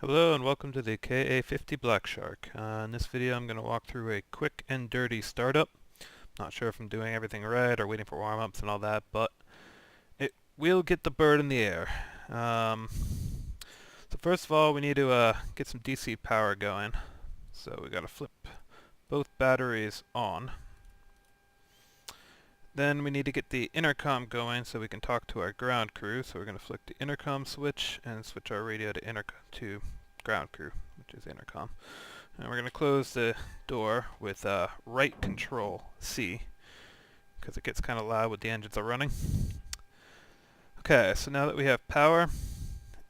Hello and welcome to the KA50 Blackshark. In this video I'm going to walk through a quick and dirty startup. Not sure if I'm doing everything right or waiting for warm-ups and all that, but it will get the bird in the air. So first of all we need to get some DC power going. So we got to flip both batteries on. Then we need to get the intercom going so we can talk to our ground crew. So we're going to flick the intercom switch and switch our radio to ground crew, which is intercom. And we're going to close the door with right control C because it gets kind of loud when the engines are running. Okay, so now that we have power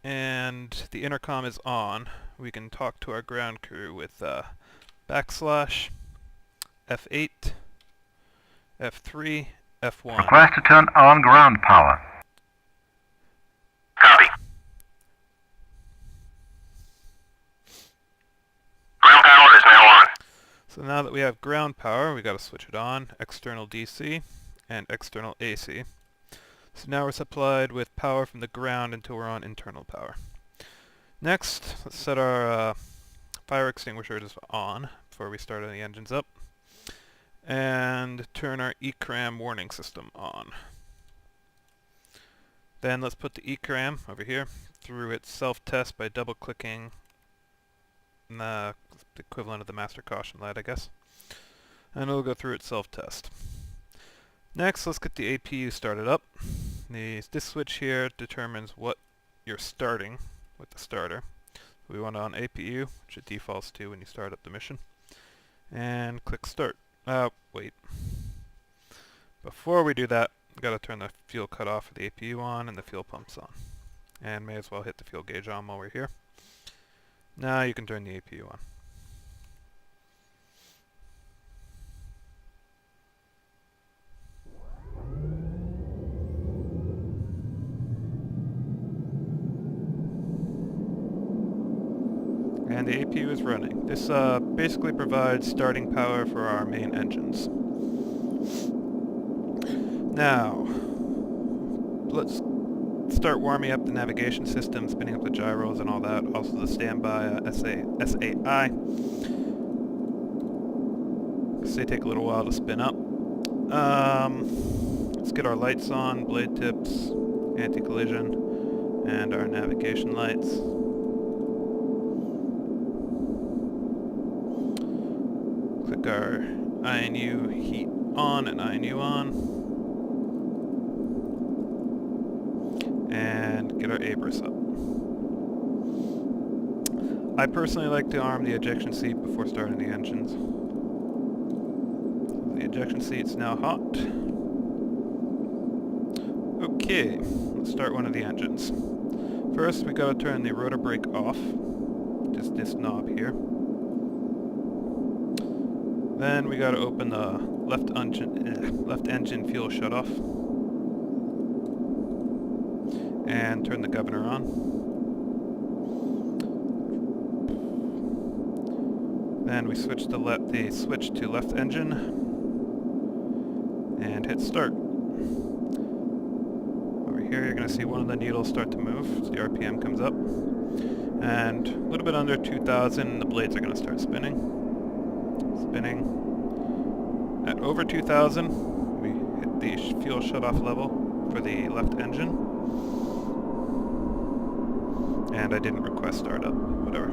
and the intercom is on, we can talk to our ground crew with backslash F8 F3, F1. Request to turn on ground power. Copy. Ground power is now on. So now that we have ground power, we got to switch it on, external DC and external AC. So now we're supplied with power from the ground until we're on internal power. Next, let's set our fire extinguishers on before we start the engines up. And turn our ekram warning system on. Then let's put the ekram over here through its self-test by double-clicking the equivalent of the master caution light, I guess. And it'll go through its self-test. Next, let's get the APU started up. This switch here determines what you're starting with the starter. We want it on APU, which it defaults to when you start up the mission. And click start. Wait. Before we do that, we've got to turn the fuel cutoff for the APU on and the fuel pumps on. And may as well hit the fuel gauge on while we're here. Now you can turn the APU on. And the APU is running. This basically provides starting power for our main engines. Now, let's start warming up the navigation system, spinning up the gyros and all that, also the standby SAI. Because they take a little while to spin up. Let's get our lights on, blade tips, anti-collision, and our navigation lights. Click our INU heat on and INU on. And get our ABRIS up. I personally like to arm the ejection seat before starting the engines. So the ejection seat's now hot. Okay, let's start one of the engines. First we gotta turn the rotor brake off. Just this knob here. Then we gotta open the left engine fuel shutoff and turn the governor on. Then we switch the switch to left engine and hit start. Over here you're gonna see one of the needles start to move, so the RPM comes up, and a little bit under 2,000 the blades are gonna start spinning. At over 2,000, we hit the fuel shutoff level for the left engine. And I didn't request startup, whatever.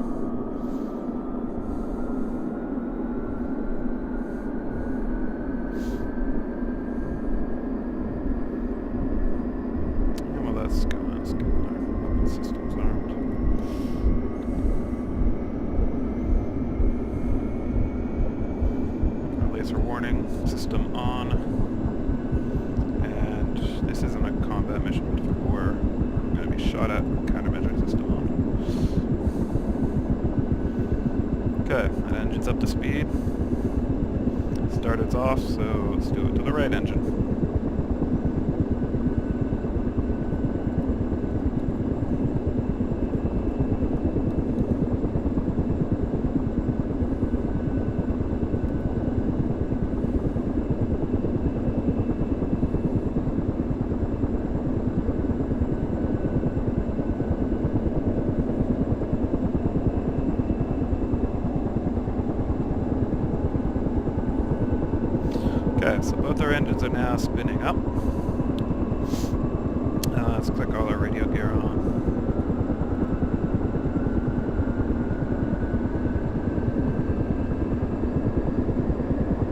And while that's going, let's get our weapon systems armed. Laser warning system on, and this isn't a combat mission, but if it were, we're going to be shot at. Countermeasure system on. Okay, that engine's up to speed. Starter's off, so let's do it to the right engine. Okay, so both our engines are now spinning up. Let's click all our radio gear on.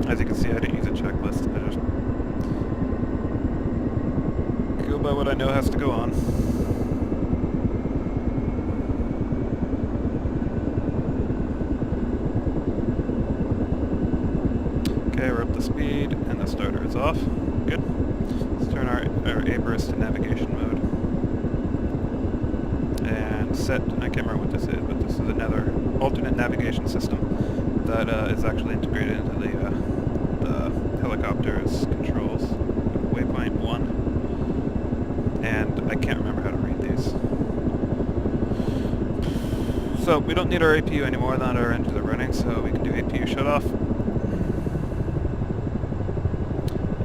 As you can see, I didn't use a checklist. I just go by what I know has to go on. Okay, we're up to speed, and the starter is off. Good. Let's turn our Abrus to navigation mode. And set, I can't remember what this is, but this is another alternate navigation system that is actually integrated into the helicopter's controls. Waypoint 1. And I can't remember how to read these. So we don't need our APU anymore now that our engines are running, so we can do APU shutoff.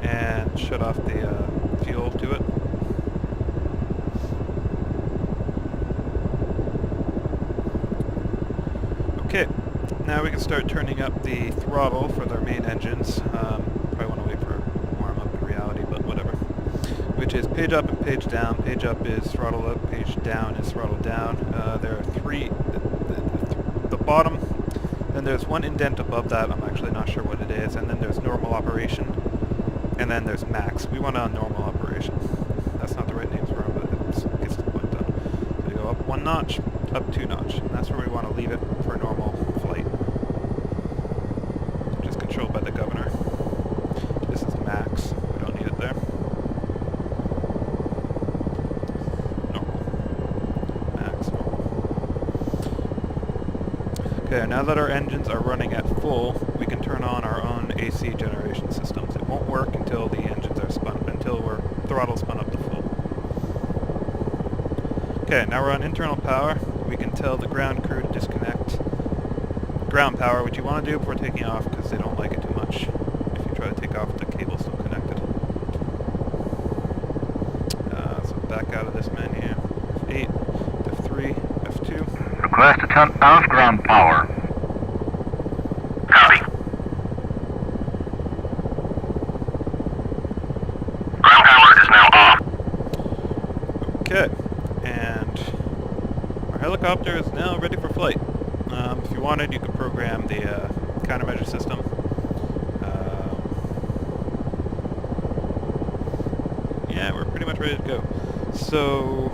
And shut off the fuel to it. Okay, now we can start turning up the throttle for their main engines. Probably want to wait for warm up in reality, but whatever. Which is page up and page down. Page up is throttle up, page down is throttle down. There are three, the bottom, then there's one indent above that, I'm actually not sure what it is, and then there's normal operation, and then there's max. We want a normal operation. That's not the right name for it, but it gets the point done. So you go up 1 notch, up 2 notch, and that's where we want to leave it for normal flight, which is controlled by the governor. This is max. We don't need it there. Normal. Max, normal. Okay, now that our engines are running at full, we can turn on our own AC generation systems. It won't work until the engines are until we're throttle spun up to full. Okay, now we're on internal power. We can tell the ground crew to disconnect ground power, which you want to do before taking off because they don't like it too much if you try to take off with the cable still connected. So back out of this menu. F8, F3, F2. Request to turn off ground power. Copy. Ground power is now off. Okay, and our helicopter is now ready for flight. If you wanted, you could program the countermeasure system. Yeah, we're pretty much ready to go. So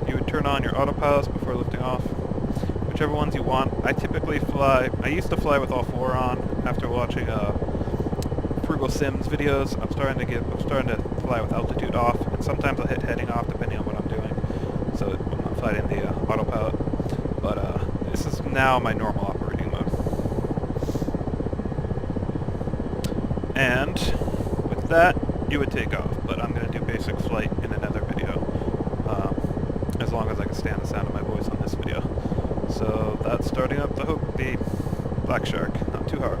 you would turn on your autopilots before lifting off, whichever ones you want. I typically fly. I used to fly with all 4 on. After watching Frugal Sims videos, I'm starting to fly with altitude off, and sometimes I'll hit heading off depending on what I'm doing. So I'm not flying the autopilot, but this is now my normal operating mode. And with that, you would take off, but I'm going to do basic flight in another video, as long as I can stand the sound of my voice on this video. So that's starting up the Blackshark, not too hard.